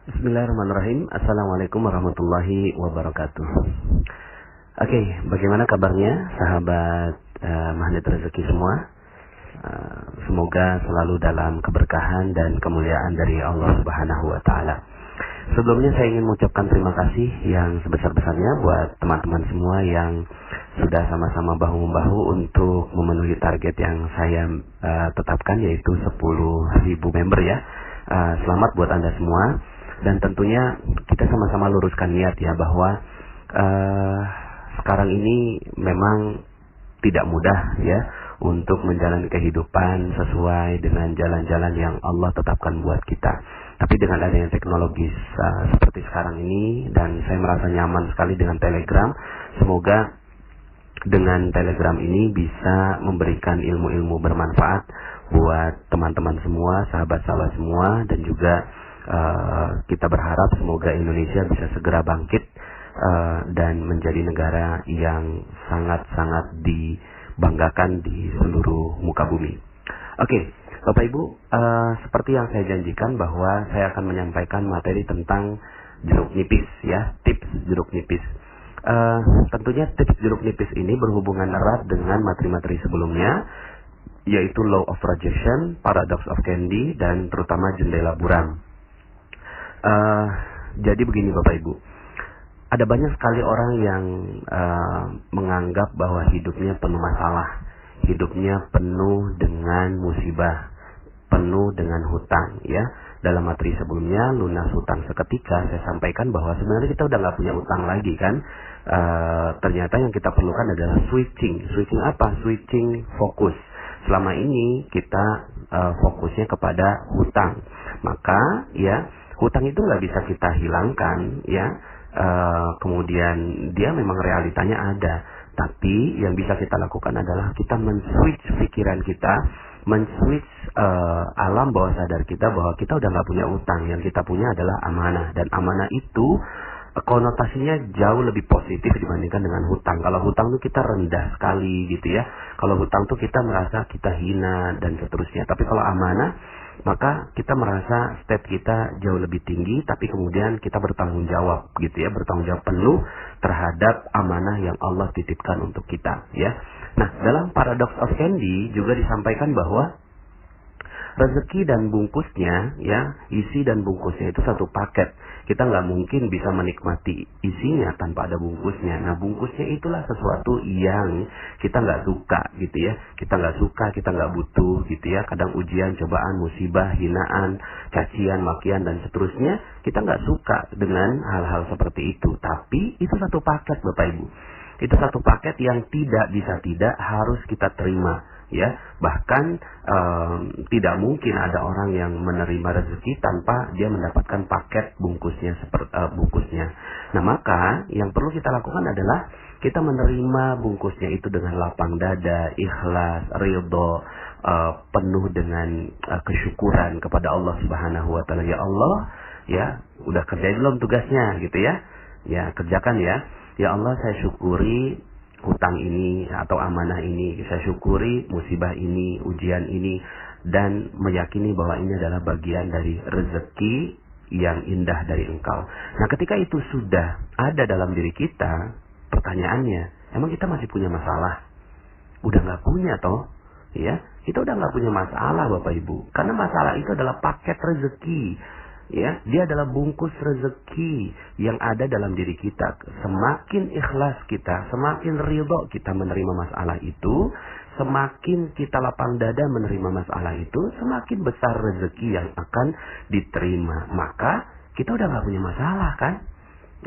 Bismillahirrahmanirrahim. Assalamualaikum warahmatullahi wabarakatuh. Oke, bagaimana kabarnya sahabat Magnet Rezeki semua? Semoga selalu dalam keberkahan dan kemuliaan dari Allah Subhanahu wa taala. Sebelumnya saya ingin mengucapkan terima kasih yang sebesar-besarnya buat teman-teman semua yang sudah sama-sama bahu-membahu untuk memenuhi target yang saya tetapkan, yaitu 10.000 member ya. Selamat buat Anda semua. Dan tentunya kita sama-sama luruskan niat ya, bahwa sekarang ini memang tidak mudah ya untuk menjalani kehidupan sesuai dengan jalan-jalan yang Allah tetapkan buat kita. Tapi dengan adanya teknologi seperti sekarang ini, dan saya merasa nyaman sekali dengan Telegram. Semoga dengan Telegram ini bisa memberikan ilmu-ilmu bermanfaat buat teman-teman semua, sahabat-sahabat semua, dan juga kita berharap semoga Indonesia bisa segera bangkit dan menjadi negara yang sangat-sangat dibanggakan di seluruh muka bumi. Oke, Bapak Ibu, seperti yang saya janjikan bahwa saya akan menyampaikan materi tentang jeruk nipis ya, tips jeruk nipis. Tentunya tips jeruk nipis ini berhubungan erat dengan materi-materi sebelumnya, yaitu Law of Projection, Paradox of Candy, dan terutama jendela buram. Jadi begini Bapak Ibu, ada banyak sekali orang yang menganggap bahwa hidupnya penuh masalah, hidupnya penuh dengan musibah, penuh dengan hutang ya. Dalam materi sebelumnya, lunas hutang seketika, saya sampaikan bahwa sebenarnya kita udah nggak punya utang lagi kan. Ternyata yang kita perlukan adalah switching apa? Switching fokus. Selama ini kita fokusnya kepada hutang, maka ya hutang itu nggak bisa kita hilangkan ya. Kemudian dia memang realitanya ada, tapi yang bisa kita lakukan adalah kita men-switch pikiran kita, men-switch alam bawah sadar kita bahwa kita udah nggak punya utang. Yang kita punya adalah amanah, dan amanah itu konotasinya jauh lebih positif dibandingkan dengan hutang. Kalau hutang tuh kita rendah sekali gitu ya. Kalau hutang tuh kita merasa kita hina dan seterusnya. Tapi kalau amanah, maka kita merasa step kita jauh lebih tinggi, tapi kemudian kita bertanggung jawab gitu ya, bertanggung jawab penuh terhadap amanah yang Allah titipkan untuk kita ya. Nah, dalam Paradox of Candy juga disampaikan bahwa rezeki dan bungkusnya ya, isi dan bungkusnya itu satu paket. Kita nggak mungkin bisa menikmati isinya tanpa ada bungkusnya. Nah, bungkusnya itulah sesuatu yang kita nggak suka gitu ya. Kita nggak suka, kita nggak butuh gitu ya. Kadang ujian, cobaan, musibah, hinaan, cacian, makian, dan seterusnya, kita nggak suka dengan hal-hal seperti itu. Tapi itu satu paket Bapak Ibu. Itu satu paket yang tidak bisa tidak harus kita terima ya. Bahkan tidak mungkin ada orang yang menerima rezeki tanpa dia mendapatkan paket bungkusnya bungkusnya. Nah, maka yang perlu kita lakukan adalah kita menerima bungkusnya itu dengan lapang dada, ikhlas, ridho, penuh dengan kesyukuran kepada Allah Subhanahu wa taala. Ya Allah, ya, udah kerjain belum tugasnya gitu ya. Ya, kerjakan ya. Ya Allah, saya syukuri hutang ini atau amanah ini, saya syukuri musibah ini, ujian ini, dan meyakini bahwa ini adalah bagian dari rezeki yang indah dari Engkau. Nah, ketika itu sudah ada dalam diri kita, pertanyaannya, emang kita masih punya masalah? Udah nggak punya toh? Ya, kita udah nggak punya masalah Bapak Ibu, karena masalah itu adalah paket rezeki. Ya, dia adalah bungkus rezeki yang ada dalam diri kita. Semakin ikhlas kita, semakin ridho kita menerima masalah itu, semakin kita lapang dada menerima masalah itu, semakin besar rezeki yang akan diterima. Maka kita udah nggak punya masalah kan?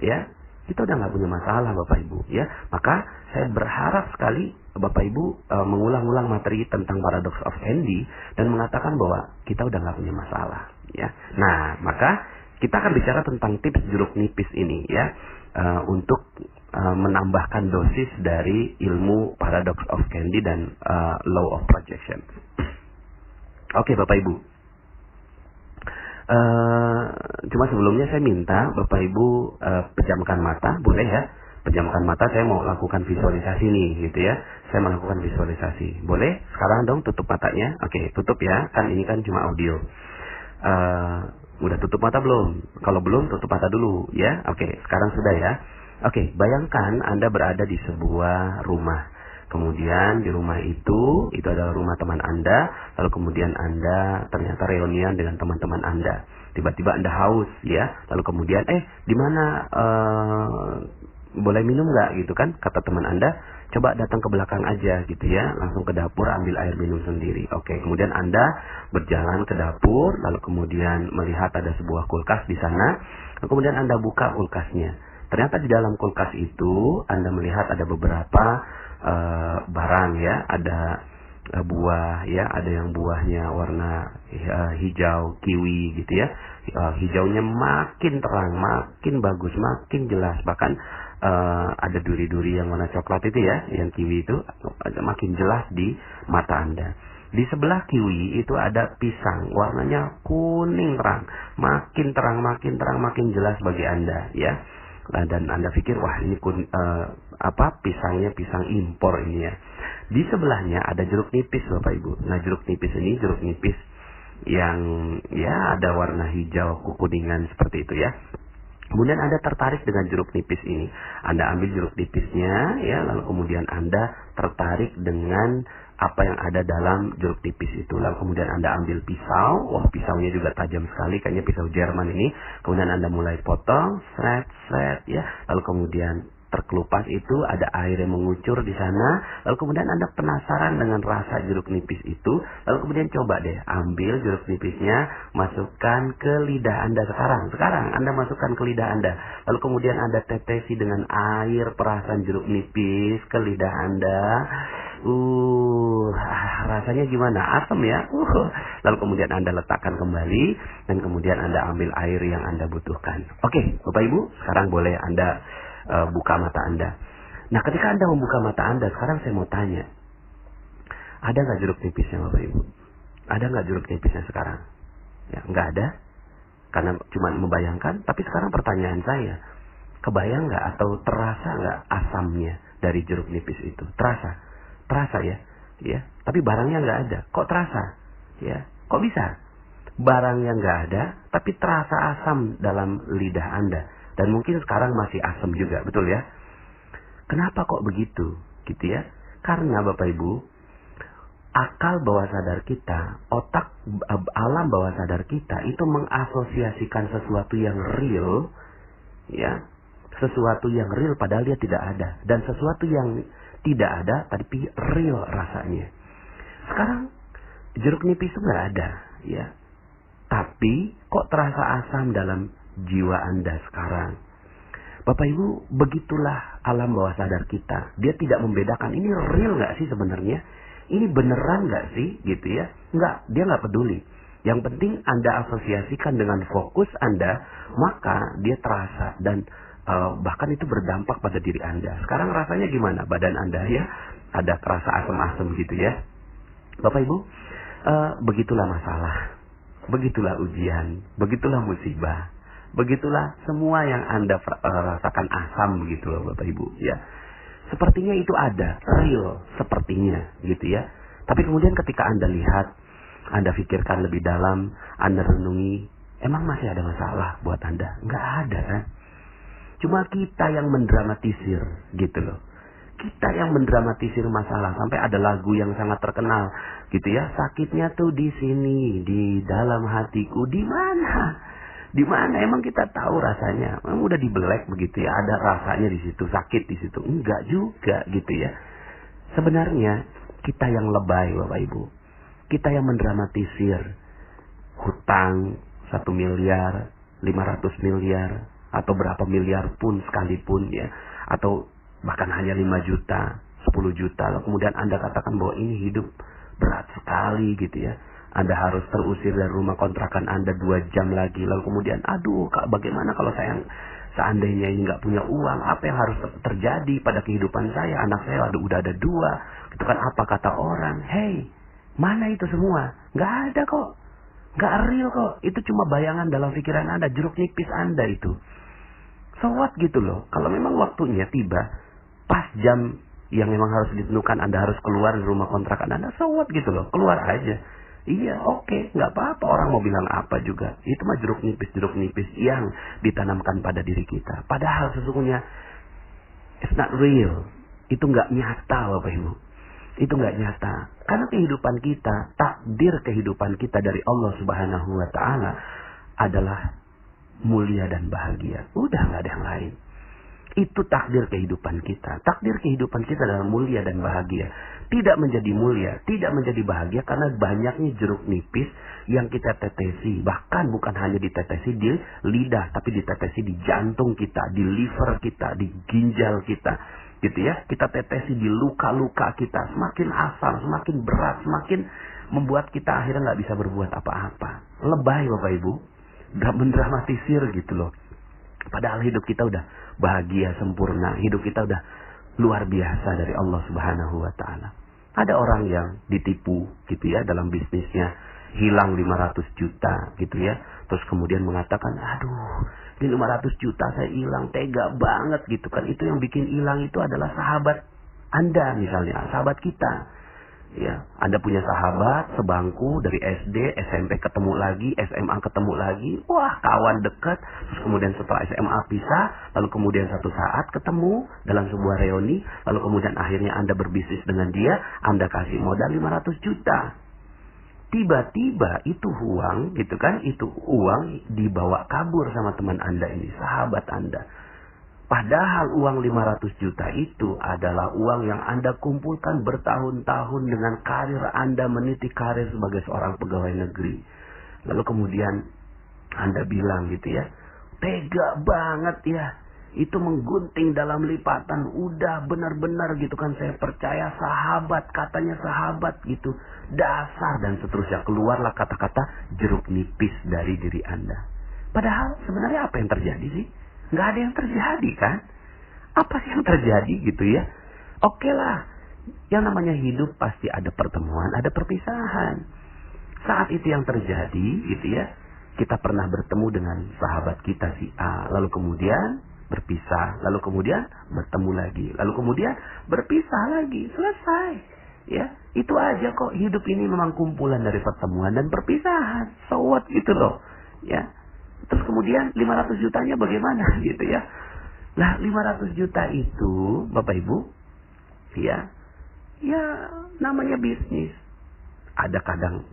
Ya, kita udah nggak punya masalah Bapak Ibu. Ya, maka saya berharap sekali Bapak Ibu mengulang-ulang materi tentang Paradox of Candy dan mengatakan bahwa kita udah nggak punya masalah. Ya, nah maka kita akan bicara tentang tips jeruk nipis ini ya, untuk menambahkan dosis dari ilmu Paradox of Candy dan Law of Projection. Oke Bapak Ibu, cuma sebelumnya saya minta Bapak Ibu pejamkan mata, boleh ya? Pejamkan mata, saya mau lakukan visualisasi nih gitu ya. Saya melakukan visualisasi, boleh? Sekarang dong tutup matanya. Oke, tutup ya, kan ini kan cuma audio. Udah tutup mata belum? Kalau belum, tutup mata dulu ya. Oke, sekarang sudah ya. Oke, bayangkan Anda berada di sebuah rumah. Kemudian di rumah itu adalah rumah teman Anda. Lalu kemudian Anda ternyata reunian dengan teman-teman Anda. Tiba-tiba Anda haus ya. Lalu kemudian, di mana boleh minum nggak gitu kan? Kata teman Anda, coba datang ke belakang aja gitu ya. Langsung ke dapur ambil air minum sendiri. Oke, kemudian Anda berjalan ke dapur. Lalu kemudian melihat ada sebuah kulkas di sana. Lalu kemudian Anda buka kulkasnya. Ternyata di dalam kulkas itu Anda melihat ada beberapa barang ya, ada buah ya, ada yang buahnya warna hijau kiwi gitu ya. Hijaunya makin terang, makin bagus, makin jelas, bahkan ada duri-duri yang warna coklat itu ya, yang kiwi itu makin jelas di mata Anda. Di sebelah kiwi itu ada pisang, warnanya kuning terang, makin terang, makin terang, makin jelas bagi Anda ya. Nah, dan Anda pikir, wah ini pisangnya pisang impor ini ya. Di sebelahnya ada jeruk nipis Bapak Ibu. Nah, jeruk nipis ini jeruk nipis yang ya ada warna hijau kekuningan seperti itu ya. Kemudian Anda tertarik dengan jeruk nipis ini. Anda ambil jeruk nipisnya ya, lalu kemudian Anda tertarik dengan apa yang ada dalam jeruk nipis itu. Lalu kemudian Anda ambil pisau. Wah, pisaunya juga tajam sekali, kayaknya pisau Jerman ini. Kemudian Anda mulai potong, sret ya. Lalu kemudian terkelupas itu ada air yang mengucur di sana. Lalu kemudian Anda penasaran dengan rasa jeruk nipis itu. Lalu kemudian coba deh ambil jeruk nipisnya, masukkan ke lidah Anda sekarang. Sekarang Anda masukkan ke lidah Anda. Lalu kemudian Anda tetesi dengan air perasan jeruk nipis ke lidah Anda. Rasanya gimana? Asam ya. Lalu kemudian Anda letakkan kembali dan kemudian Anda ambil air yang Anda butuhkan. Oke, Bapak Ibu, sekarang boleh Anda buka mata Anda. Nah, ketika Anda membuka mata Anda, sekarang saya mau tanya, ada nggak jeruk nipisnya Bapak Ibu? Ada nggak jeruk nipisnya sekarang? Ya, nggak ada, karena cuma membayangkan. Tapi sekarang pertanyaan saya, kebayang nggak atau terasa nggak asamnya dari jeruk nipis itu? Terasa ya. Tapi barangnya nggak ada. Kok terasa? Ya, kok bisa? Barangnya nggak ada, tapi terasa asam dalam lidah Anda. Dan mungkin sekarang masih asam juga, betul ya? Kenapa kok begitu? Gitu ya. Karena Bapak Ibu, akal bawah sadar kita, otak alam bawah sadar kita itu mengasosiasikan sesuatu yang real, ya, sesuatu yang real padahal dia tidak ada, dan sesuatu yang tidak ada tapi real rasanya. Sekarang jeruk nipis itu nggak ada, ya. Tapi kok terasa asam dalam jiwa Anda sekarang? Bapak Ibu, begitulah alam bawah sadar kita. Dia tidak membedakan ini real nggak sih sebenarnya, ini beneran nggak sih, gitu ya. Nggak, dia nggak peduli. Yang penting Anda asosiasikan dengan fokus Anda, maka dia terasa dan bahkan itu berdampak pada diri Anda. Sekarang rasanya gimana badan Anda ya? Ada terasa asam-asam gitu ya. Bapak Ibu, begitulah masalah, begitulah ujian, begitulah musibah, begitulah semua yang Anda rasakan asam begitu loh Bapak Ibu ya. Sepertinya itu ada, real sepertinya gitu ya. Tapi kemudian ketika Anda lihat, Anda pikirkan lebih dalam, Anda renungi, emang masih ada masalah buat Anda? Nggak ada kan? Cuma kita yang mendramatisir gitu loh. Kita yang mendramatisir masalah, sampai ada lagu yang sangat terkenal gitu ya. Sakitnya tuh di sini, di dalam hatiku. Di mana? Di mana? Emang kita tahu rasanya? Emang udah dibelek begitu ya? Ada rasanya di situ, sakit di situ? Enggak juga gitu ya. Sebenarnya kita yang lebay Bapak Ibu. Kita yang mendramatisir hutang 1 miliar, 500 miliar, atau berapa miliar pun sekalipun ya, atau bahkan hanya 5 juta, 10 juta, lalu kemudian Anda katakan bahwa ini hidup berat sekali gitu ya. Anda harus terusir dari rumah kontrakan Anda 2 jam lagi, lalu kemudian aduh Kak, bagaimana kalau saya seandainya ini nggak punya uang, apa yang harus terjadi pada kehidupan saya? Anak saya udah ada 2, itu kan apa kata orang? Hey, mana itu semua? Nggak ada kok, nggak real kok, itu cuma bayangan dalam pikiran Anda, jeruk nipis Anda itu. So what gitu loh. Kalau memang waktunya tiba, pas jam yang memang harus ditentukan Anda harus keluar dari rumah kontrakan Anda, so what gitu loh. Keluar aja. Iya, oke, nggak apa-apa. Orang mau bilang apa juga. Itu mah jeruk nipis yang ditanamkan pada diri kita. Padahal sesungguhnya it's not real. Itu nggak nyata, Bapak Ibu. Itu nggak nyata. Karena kehidupan kita, takdir kehidupan kita dari Allah Subhanahu wa Ta'ala adalah mulia dan bahagia. Udah nggak ada yang lain. Itu takdir kehidupan kita. Takdir kehidupan kita adalah mulia dan bahagia. Tidak menjadi mulia, tidak menjadi bahagia karena banyaknya jeruk nipis yang kita tetesi. Bahkan bukan hanya ditetesi di lidah, tapi ditetesi di jantung kita, di liver kita, di ginjal kita. Gitu ya, kita tetesi di luka-luka kita. Semakin asam, semakin berat, semakin membuat kita akhirnya nggak bisa berbuat apa-apa. Lebay Bapak Ibu. Gak mendramatisir gitu loh. Padahal hidup kita udah bahagia, sempurna. Hidup kita udah luar biasa dari Allah Subhanahu wa Ta'ala. Ada orang yang ditipu gitu ya dalam bisnisnya. Hilang 500 juta gitu ya. Terus kemudian mengatakan, aduh ini 500 juta saya hilang, tega banget gitu kan. Itu yang bikin hilang itu adalah sahabat Anda misalnya, sahabat kita. Ya, Anda punya sahabat sebangku dari SD, SMP ketemu lagi, SMA ketemu lagi. Wah, kawan dekat. Terus kemudian setelah SMA pisah, lalu kemudian satu saat ketemu dalam sebuah reuni, lalu kemudian akhirnya Anda berbisnis dengan dia, Anda kasih modal 500 juta. Tiba-tiba itu uang, gitu kan, itu uang dibawa kabur sama teman Anda ini, sahabat Anda. Padahal uang 500 juta itu adalah uang yang Anda kumpulkan bertahun-tahun dengan karir Anda, meniti karir sebagai seorang pegawai negeri. Lalu kemudian Anda bilang gitu ya, tega banget ya, itu menggunting dalam lipatan, udah benar-benar gitu kan, saya percaya sahabat, katanya sahabat gitu, dasar dan seterusnya. Keluarlah kata-kata jeruk nipis dari diri Anda. Padahal sebenarnya apa yang terjadi sih? Nggak ada yang terjadi kan? Apa sih yang terjadi gitu ya? Oke lah, yang namanya hidup pasti ada pertemuan, ada perpisahan. Saat itu yang terjadi gitu ya, kita pernah bertemu dengan sahabat kita si A, lalu kemudian berpisah, lalu kemudian bertemu lagi, lalu kemudian berpisah lagi, selesai. Ya, itu aja kok. Hidup ini memang kumpulan dari pertemuan dan perpisahan. So what gitu loh. Ya. Terus kemudian 500 jutanya bagaimana gitu ya. Nah 500 juta itu Bapak Ibu ya namanya bisnis. Ada kadang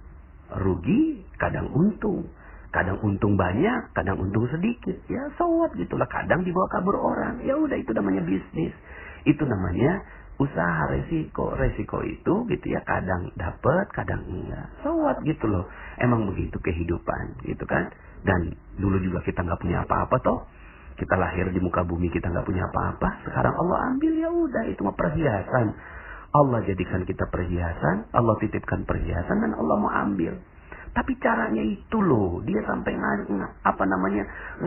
rugi, kadang untung. Kadang untung banyak, kadang untung sedikit. Ya so what gitulah. Kadang dibawa kabur orang. Ya udah itu namanya bisnis. Itu namanya usaha resiko. Resiko itu gitu ya, kadang dapat, kadang enggak. So what gitu loh. Emang begitu kehidupan gitu kan. Dan dulu juga kita nggak punya apa-apa toh. Kita lahir di muka bumi kita nggak punya apa-apa. Sekarang Allah ambil, ya udah itu mah perhiasan. Allah jadikan kita perhiasan, Allah titipkan perhiasan dan Allah mau ambil. Tapi caranya itu loh, dia sampai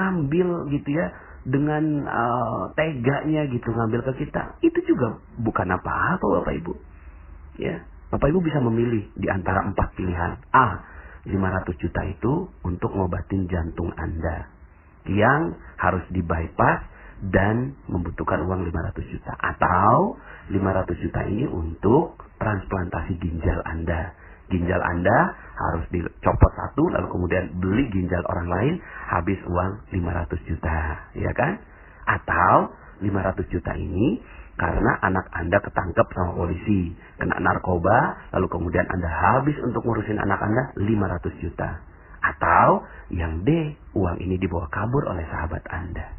ngambil gitu ya dengan teganya gitu ngambil ke kita. Itu juga bukan apa-apa Bapak Ibu. Ya, Bapak Ibu bisa memilih di antara 4 pilihan. A, 500 juta itu untuk ngobatin jantung Anda yang harus di bypass dan membutuhkan uang 500 juta. Atau 500 juta ini untuk transplantasi ginjal Anda. Ginjal Anda harus dicopot satu, lalu kemudian beli ginjal orang lain, habis uang 500 juta. Ya kan? Atau 500 juta ini karena anak Anda ketangkep sama polisi, kena narkoba, lalu kemudian Anda habis untuk ngurusin anak Anda 500 juta. Atau yang D, uang ini dibawa kabur oleh sahabat Anda.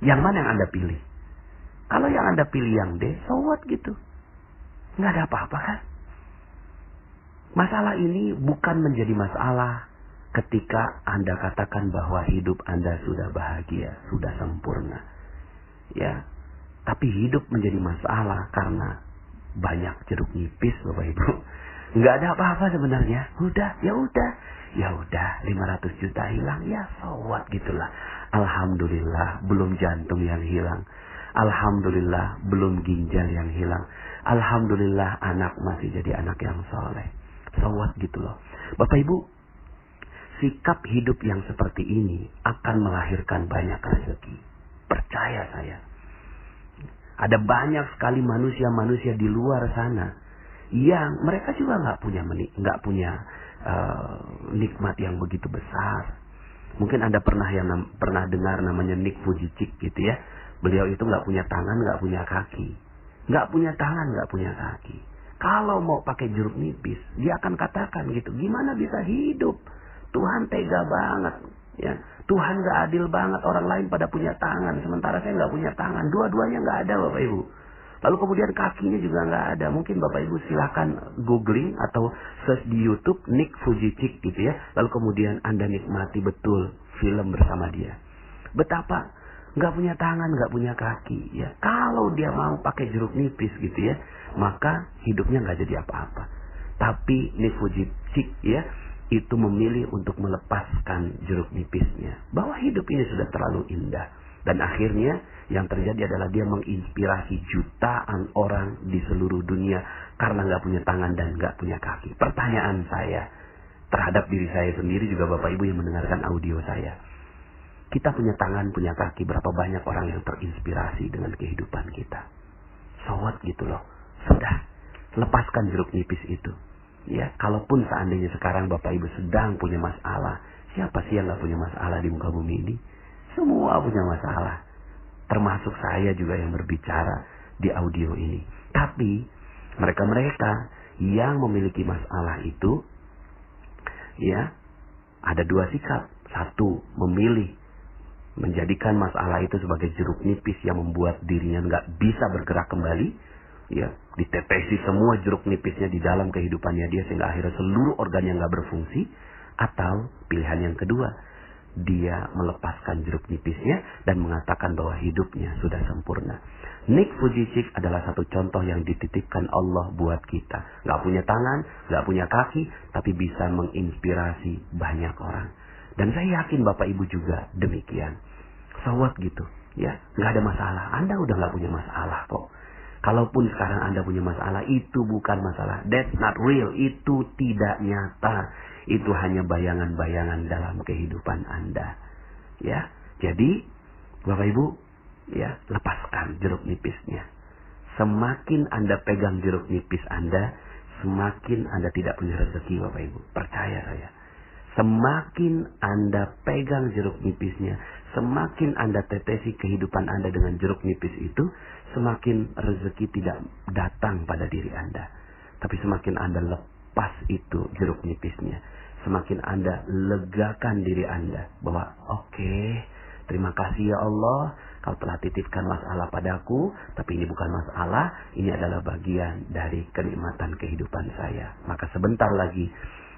Yang mana yang Anda pilih? Kalau yang Anda pilih yang D, so what gitu. Nggak ada apa-apa kan? Masalah ini bukan menjadi masalah ketika Anda katakan bahwa hidup Anda sudah bahagia, sudah sempurna. Ya. Tapi hidup menjadi masalah karena banyak jeruk nipis Bapak Ibu. Nggak ada apa-apa sebenarnya. Ya udah 500 juta hilang, ya so what gitulah. Alhamdulillah belum jantung yang hilang. Alhamdulillah belum ginjal yang hilang. Alhamdulillah anak masih jadi anak yang soleh. So what gitu loh. Bapak Ibu, sikap hidup yang seperti ini akan melahirkan banyak rezeki. Percaya saya. Ada banyak sekali manusia-manusia di luar sana yang mereka juga nggak punya nikmat yang begitu besar. Mungkin Anda pernah dengar namanya Nick Vujicic gitu ya. Beliau itu nggak punya tangan, nggak punya kaki. Nggak punya tangan, nggak punya kaki. Kalau mau pakai jeruk nipis, dia akan katakan gitu, gimana bisa hidup? Tuhan tega banget. Ya, Tuhan nggak adil banget. Orang lain pada punya tangan, sementara saya nggak punya tangan. Dua-duanya nggak ada, Bapak Ibu. Lalu kemudian kakinya juga nggak ada. Mungkin Bapak Ibu silakan googling atau search di YouTube Nick Vujicic gitu ya. Lalu kemudian Anda nikmati betul film bersama dia. Betapa nggak punya tangan, nggak punya kaki. Ya, kalau dia mau pakai jeruk nipis gitu ya, maka hidupnya nggak jadi apa-apa. Tapi Nick Vujicic ya, itu memilih untuk melepaskan jeruk nipisnya. Bahwa hidup ini sudah terlalu indah. Dan akhirnya yang terjadi adalah dia menginspirasi jutaan orang di seluruh dunia karena nggak punya tangan dan nggak punya kaki. Pertanyaan saya terhadap diri saya sendiri, juga Bapak Ibu yang mendengarkan audio saya. Kita punya tangan, punya kaki, berapa banyak orang yang terinspirasi dengan kehidupan kita. So what gitu loh. Sudah, lepaskan jeruk nipis itu. Ya, kalaupun seandainya sekarang Bapak Ibu sedang punya masalah, siapa sih yang nggak punya masalah di muka bumi ini? Semua punya masalah. Termasuk saya juga yang berbicara di audio ini. Tapi mereka-mereka yang memiliki masalah itu, ya, ada dua sikap. Satu, memilih menjadikan masalah itu sebagai jeruk nipis yang membuat dirinya nggak bisa bergerak kembali. Ya, ditetesi semua jeruk nipisnya di dalam kehidupannya dia sehingga akhirnya seluruh organnya nggak berfungsi. Atau pilihan yang kedua, dia melepaskan jeruk nipisnya dan mengatakan bahwa hidupnya sudah sempurna. Nick Vujicic adalah satu contoh yang dititipkan Allah buat kita. Gak punya tangan, gak punya kaki, tapi bisa menginspirasi banyak orang. Dan saya yakin Bapak Ibu juga demikian. So what gitu, ya, gak ada masalah. Anda udah gak punya masalah kok. Kalaupun sekarang Anda punya masalah, itu bukan masalah. That's not real. Itu tidak nyata. Itu hanya bayangan-bayangan dalam kehidupan Anda. Ya, jadi Bapak Ibu, ya, lepaskan jeruk nipisnya. Semakin Anda pegang jeruk nipis Anda, semakin Anda tidak punya rezeki, Bapak Ibu. Percaya saya. Semakin Anda pegang jeruk nipisnya, semakin Anda tetesi kehidupan Anda dengan jeruk nipis itu, semakin rezeki tidak datang pada diri Anda. Tapi semakin Anda lepas itu jeruk nipisnya, semakin Anda legakan diri Anda bahwa oke, terima kasih ya Allah, Kau telah titipkan masalah padaku, tapi ini bukan masalah, ini adalah bagian dari kenikmatan kehidupan saya. Maka sebentar lagi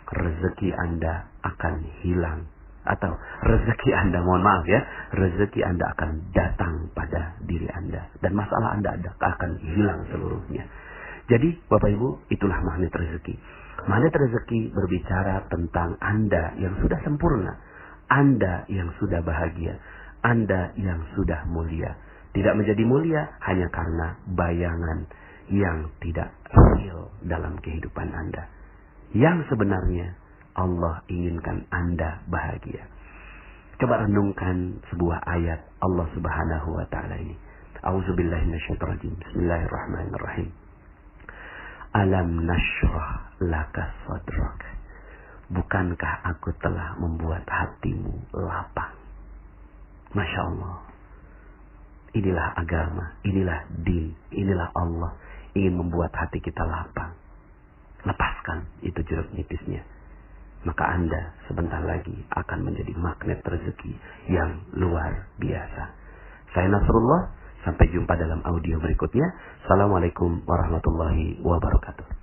rezeki Anda akan hilang. Atau rezeki Anda, mohon maaf ya, rezeki Anda akan datang pada diri Anda. Dan masalah Anda akan hilang seluruhnya. Jadi Bapak Ibu, itulah magnet rezeki. Magnet rezeki berbicara tentang Anda yang sudah sempurna. Anda yang sudah bahagia. Anda yang sudah mulia. Tidak menjadi mulia hanya karena bayangan yang tidak real dalam kehidupan Anda. Yang sebenarnya Allah inginkan Anda bahagia. Coba renungkan sebuah ayat Allah Subhanahu wa taala ini. A'udzubillahi minasyaitonir rajim. Bismillahirrahmanirrahim. Alam nashrah laka sadrak. Bukankah aku telah membuat hatimu lapang? Masya Allah. Inilah agama, inilah din, inilah Allah ingin membuat hati kita lapang. Lepaskan itu jeruk nipisnya. Maka Anda sebentar lagi akan menjadi magnet rezeki yang luar biasa. Saya Nasrullah, sampai jumpa dalam audio berikutnya. Assalamualaikum warahmatullahi wabarakatuh.